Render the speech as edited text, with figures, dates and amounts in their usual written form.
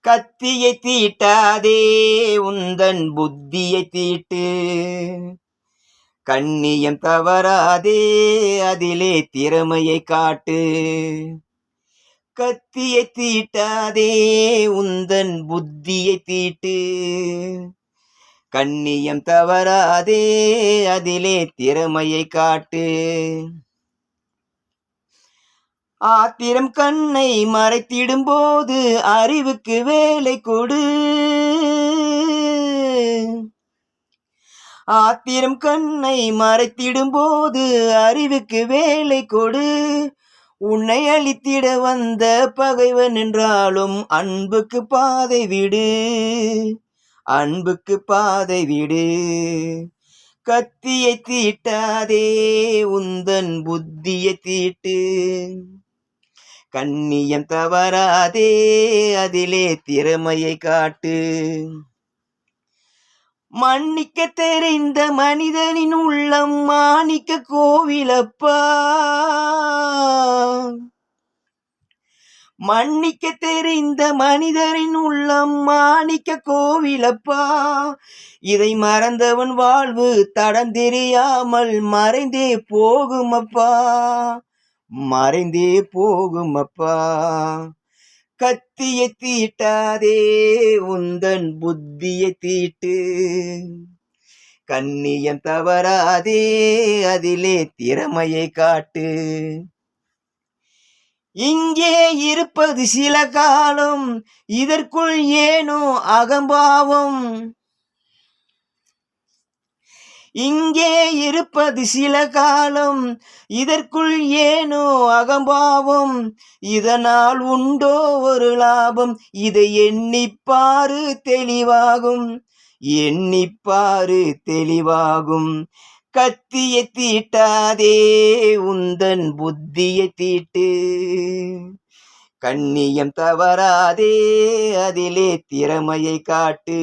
கத்தியை தீட்டாதே உந்தன் புத்தியை தீட்டு, கண்ணியம் தவறாதே அதிலே திறமையை காட்டு. கத்தியை தீட்டாதே உந்தன் புத்தியை தீட்டு, கண்ணியம் தவறாதே அதிலே திறமையை காட்டு. ஆத்திரம் கண்ணை மறைத்திடும் போது அறிவுக்கு வேலை கொடு. ஆத்திரம் கண்ணை மறைத்திடும் போது அறிவுக்கு வேலை கொடு. உன்னை அழித்திட வந்த பகைவன் என்றாலும் அன்புக்கு பாதை விடு, அன்புக்கு பாதை விடு. கத்தியை தீட்டாதே உந்தன் புத்தியை தீட்டு, கண்ணியம் தவறாதே அதிலே திறமையை காட்டு. மன்னிக்க தெரிந்த மனிதனின் உள்ளம் மாணிக்க கோவிலப்பா, மன்னிக்க தெரிந்த மனிதரின் உள்ளம் மாணிக்க கோவிலப்பா. இதை மறந்தவன் வாழ்வு தடம் தெரியாமல் மறைந்தே போகுமப்பா, மறைந்தே போகுமப்பா. கத்தியை தீட்டாதே உந்தன் புத்தியை தீட்டு, கண்ணியம் தவறாதே அதிலே திறமையை காட்டு. இங்கே இருப்பது சில காலம், இதற்குள் ஏனோ அகம்பாவம். இங்கே இருப்பது சில காலம், இதற்குள் ஏனோ அகம்பாவம். இதனால் உண்டோ ஒரு லாபம், இதை எண்ணிப்பாரு தெளிவாகும், எண்ணிப்பாரு தெளிவாகும். கத்தியை தீட்டாதே உந்தன் புத்தியை தீட்டு, கண்ணியம் தவறாதே அதிலே திறமையை காட்டு.